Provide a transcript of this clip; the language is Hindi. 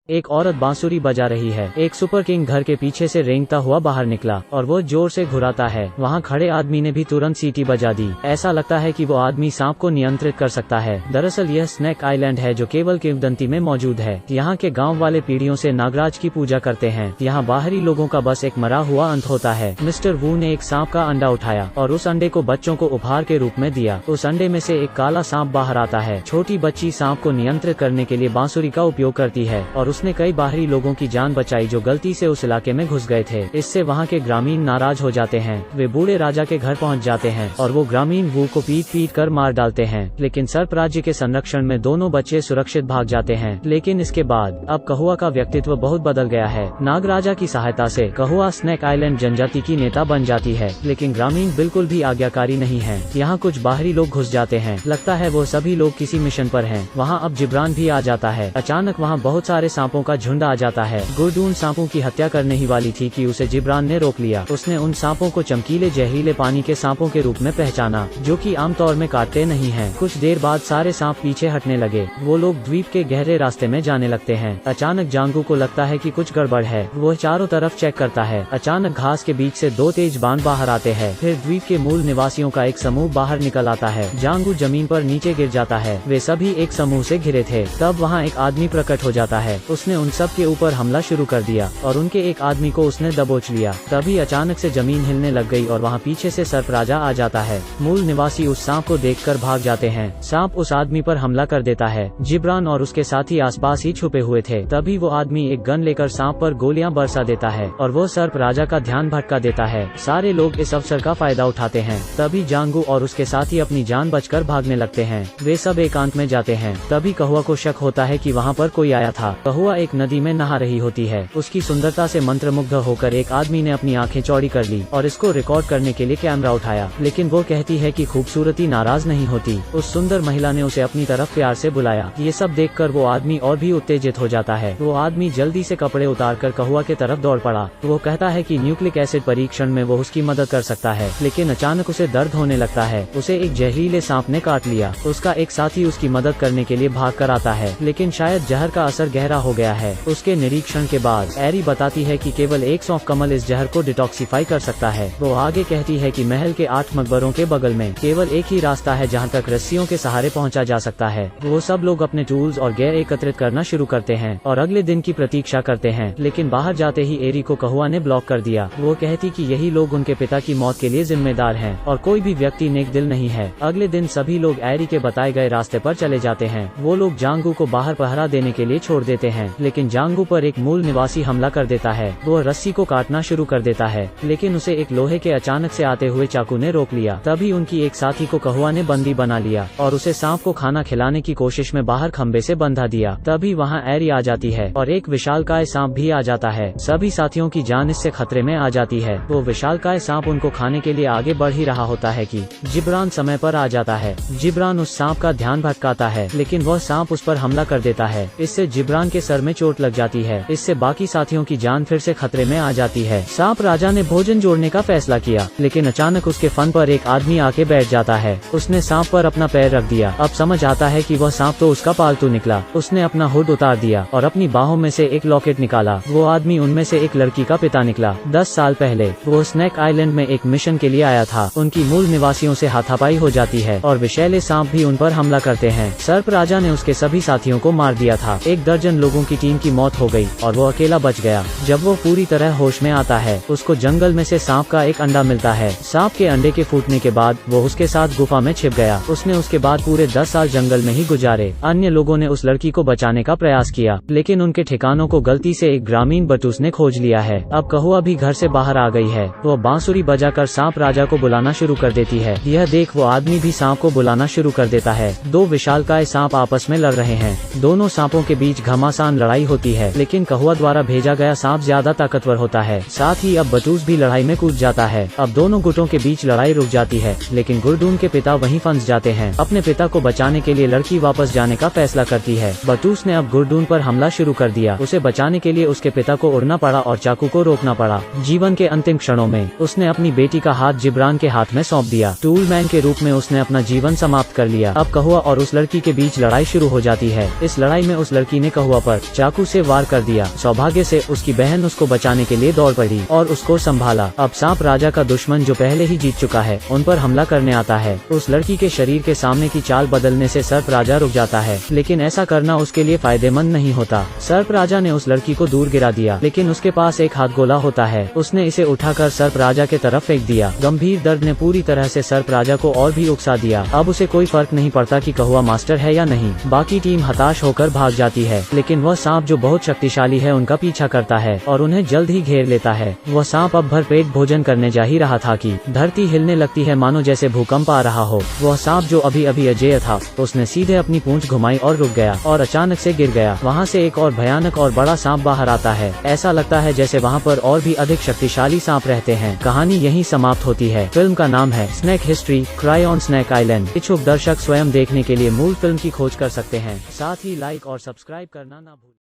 एक औरत बांसुरी बजा रही है। एक सुपर किंग घर के पीछे से रेंगता हुआ बाहर निकला और वो जोर से घुराता है। वहाँ खड़े आदमी ने भी तुरंत सीटी बजा दी। ऐसा लगता है कि वो आदमी सांप को नियंत्रित कर सकता है। दरअसल यह स्नेक आइलैंड है जो केवल किंवदंती में मौजूद है। यहाँ के गाँव वाले पीढ़ियों से नागराज की पूजा करते हैं। यहाँ बाहरी लोगों का बस एक मरा हुआ अंत होता है। मिस्टर वू ने एक सांप का अंडा उठाया और उस अंडे को बच्चों को उपहार के रूप में दिया। उस अंडे में से एक काला सांप बाहर आता है। छोटी बच्ची सांप को नियंत्रित करने के लिए बांसुरी का उपयोग करती है और उसने कई बाहरी लोगों की जान बचाई जो गलती से उस इलाके में घुस गए थे। इससे वहाँ के ग्रामीण नाराज हो जाते हैं। वे बूढ़े राजा के घर पहुँच जाते हैं और वो ग्रामीण वू को पीट कर मार डालते हैं। लेकिन सर्प राज्य के संरक्षण में दोनों बच्चे सुरक्षित भाग जाते हैं। लेकिन इसके बाद अब कहुआ का व्यक्तित्व बहुत बदल गया है। नागराजा की सहायता से कहुआ स्नेक आइलैंड जनजाति की नेता बन जाती है। लेकिन ग्रामीण बिल्कुल भी आज्ञाकारी नहीं है। यहाँ कुछ बाहरी लोग घुस जाते हैं। लगता है वो सभी लोग किसी मिशन पर हैं। वहाँ अब जिब्रान भी आ जाता है। अचानक वहाँ बहुत सारे सांपों का झुंड आ जाता है। गुरडून सांपों की हत्या करने ही वाली थी कि उसे जिब्रान ने रोक लिया। उसने उन सांपों को चमकीले जहरीले पानी के सांपों के रूप में पहचाना जो कि आमतौर में काटते नहीं हैं। कुछ देर बाद सारे सांप पीछे हटने लगे। वो लोग द्वीप के गहरे रास्ते में जाने लगते हैं। अचानक जांगू को लगता है कि कुछ गड़बड़ है। वो चारों तरफ चेक करता है। अचानक घास के बीच से दो तेज बाण बाहर आते हैं। फिर द्वीप के मूल निवासियों का एक समूह बाहर निकल आता है। जांगू जमीन पर नीचे गिर जाता है। वे सभी एक समूह से घिरे थे। तब वहाँ एक आदमी प्रकट हो जाता है। उसने उन सब के ऊपर हमला शुरू कर दिया और उनके एक आदमी को उसने दबोच लिया। तभी अचानक से जमीन हिलने लग गई और वहाँ पीछे से सर्प राजा आ जाता है। मूल निवासी उस सांप को देखकर भाग जाते हैं। सांप उस आदमी पर हमला कर देता है। जिब्रान और उसके साथी आसपास ही छुपे हुए थे। तभी वो आदमी एक गन लेकर सांप पर गोलियां बरसा देता है और वो सर्प राजा का ध्यान भटका देता है। सारे लोग इस अवसर का फायदा उठाते हैं। तभी जांगू और उसके साथी अपनी जान बचकर भागने लगते हैं। वे सब एकांत में जाते हैं। तभी कहुआ को शक होता है कि वहाँ पर कोई आया था। कहुआ एक नदी में नहा रही होती है। उसकी सुंदरता से मंत्रमुग्ध होकर एक आदमी ने अपनी आंखें चौड़ी कर ली और इसको रिकॉर्ड करने के लिए कैमरा उठाया। लेकिन वो कहती है कि खूबसूरती नाराज नहीं होती। उस सुंदर महिला ने उसे अपनी तरफ प्यार से बुलाया। ये सब देखकर वो आदमी और भी उत्तेजित हो जाता है। वो आदमी जल्दी से कपड़े उतारकर कहुआ के तरफ दौड़ पड़ा। वो कहता है कि न्यूक्लिक एसिड परीक्षण में वो उसकी मदद कर सकता है। लेकिन अचानक उसे दर्द होने लगता है। उसे एक जहरीले सांप ने काट लिया। उसका एक साथी उसकी मदद करने के लिए भाग कर आता है। लेकिन शायद जहर का असर गहरा हो गया है। उसके निरीक्षण के बाद एरी बताती है कि केवल एक सौंफ कमल इस जहर को डिटॉक्सिफाई कर सकता है। वो आगे कहती है कि महल के 8 मकबरों के बगल में केवल एक ही रास्ता है जहाँ तक रस्सियों के सहारे पहुँचा जा सकता है। वो सब लोग अपने टूल्स और गियर एकत्रित करना शुरू करते हैं और अगले दिन की प्रतीक्षा करते हैं। लेकिन बाहर जाते ही एरी को कहुआ ने ब्लॉक कर दिया। वो कहती कि यही लोग उनके पिता की मौत के लिए जिम्मेदार हैं और कोई भी व्यक्ति नेक दिल नहीं है। अगले दिन सभी लोग एरी के बताए गए रास्ते पर चले जाते हैं। वो लोग जांगू को बाहर पहरा देने के लिए छोड़ देते हैं। लेकिन जांगू पर एक मूल निवासी हमला कर देता है। वो रस्सी को काटना शुरू कर देता है लेकिन उसे एक लोहे के अचानक से आते हुए चाकू ने रोक लिया। तभी उनकी एक साथी को कहुआ ने बंदी बना लिया और उसे सांप को खाना खिलाने की कोशिश में बाहर खंबे से बंधा दिया। तभी वहाँ एरी आ जाती है और एक विशालकाय सांप भी आ जाता है। सभी साथियों की जान इससे खतरे में आ जाती है। वो विशालकाय सांप उनको खाने के लिए आगे बढ़ ही रहा होता है कि जिब्रान समय पर आ जाता है। जिब्रान उस सांप का ध्यान भटकाता है लेकिन वह सांप उस पर हमला कर देता है। इससे जिब्रान के सर में चोट लग जाती है। इससे बाकी साथियों की जान फिर से खतरे में आ जाती है। सांप राजा ने भोजन जोड़ने का फैसला किया लेकिन अचानक उसके फन पर एक आदमी आके बैठ जाता है। उसने सांप पर अपना पैर रख दिया। अब समझ आता है कि वह सांप तो उसका पालतू निकला। उसने अपना हुड उतार दिया और अपनी बाहों में से एक लॉकेट निकाला। वो आदमी उनमें से एक लड़की का पिता निकला। 10 साल पहले वो स्नेक आइलैंड में एक मिशन के लिए आया था। उनकी मूल निवासियों से हाथापाई हो जाती है और विषैले सांप भी उन पर हमला करते हैं। सर्प राजा ने उसके सभी साथियों को मार दिया था। 1 दर्जन लोगों की टीम की मौत हो गई और वो अकेला बच गया। जब वो पूरी तरह होश में आता है उसको जंगल में से सांप का एक अंडा मिलता है। सांप के अंडे के फूटने के बाद वो उसके साथ गुफा में छिप गया। उसने उसके बाद पूरे 10 साल जंगल में ही गुजारे। अन्य लोगों ने उस लड़की को बचाने का प्रयास किया लेकिन उनके ठिकानों को गलती से एक ग्रामीण बटूस ने खोज लिया है। अब कहुआ भी घर से बाहर आ गई है। वो बांसुरी बजाकर सांप राजा को बुलाना शुरू कर देती है। यह देख वो आदमी भी सांप को बुलाना शुरू कर देता है। 2 विशालकाय सांप आपस में लड़ रहे हैं। दोनों सांपों के बीच घमासान लड़ाई होती है लेकिन कहुआ द्वारा भेजा गया सांप ज्यादा ताकतवर होता है। साथ ही अब बटूस भी लड़ाई में कूद जाता है। अब दोनों गुटों के बीच लड़ाई रुक जाती है लेकिन गुरडून के पिता वहीं फंस जाते हैं। अपने पिता को बचाने के लिए लड़की वापस जाने का फैसला करती है। बटूस ने अब गुरडून पर हमला शुरू कर दिया। उसे बचाने के लिए उसके पिता को उड़ना पड़ा और चाकू को रोकना पड़ा। जीवन के अंतिम क्षणों में उसने अपनी बेटी का हाथ जिब्रान के हाथ में सौंप दिया। टूलमैन के रूप में उसने अपना जीवन समाप्त कर लिया। अब कहुआ और उस लड़की के बीच लड़ाई शुरू हो जाती है। इस लड़ाई में उस लड़की ने कहुआ पर पर चाकू से वार कर दिया। सौभाग्य से उसकी बहन उसको बचाने के लिए दौड़ पड़ी और उसको संभाला। अब सांप राजा का दुश्मन जो पहले ही जीत चुका है उन पर हमला करने आता है। उस लड़की के शरीर के सामने की चाल बदलने से सर्प राजा रुक जाता है, लेकिन ऐसा करना उसके लिए फायदेमंद नहीं होता। सर्प राजा ने उस लड़की को दूर गिरा दिया, लेकिन उसके पास एक हाथ गोला होता है। उसने इसे उठाकर सर्प राजा के तरफ फेंक दिया। गंभीर दर्द ने पूरी तरह से सर्प राजा को और भी उकसा दिया। अब उसे कोई फर्क नहीं पड़ता कि कहुआ मास्टर है या नहीं। बाकी टीम हताश होकर भाग जाती है, लेकिन वह सांप जो बहुत शक्तिशाली है उनका पीछा करता है और उन्हें जल्द ही घेर लेता है। वह सांप अब भरपेट भोजन करने जा ही रहा था कि धरती हिलने लगती है, मानो जैसे भूकंप आ रहा हो। वह सांप जो अभी अभी अजेय था, उसने सीधे अपनी पूंछ घुमाई और रुक गया और अचानक से गिर गया। वहाँ से एक और भयानक और बड़ा सांप बाहर आता है। ऐसा लगता है जैसे वहाँ पर और भी अधिक शक्तिशाली सांप रहते हैं। कहानी यहीं समाप्त होती है। फिल्म का नाम है snake history, cry on snake island. इच्छुक दर्शक स्वयं देखने के लिए मूल फिल्म की खोज कर सकते हैं। साथ ही लाइक और सब्सक्राइब करना ना भूलें।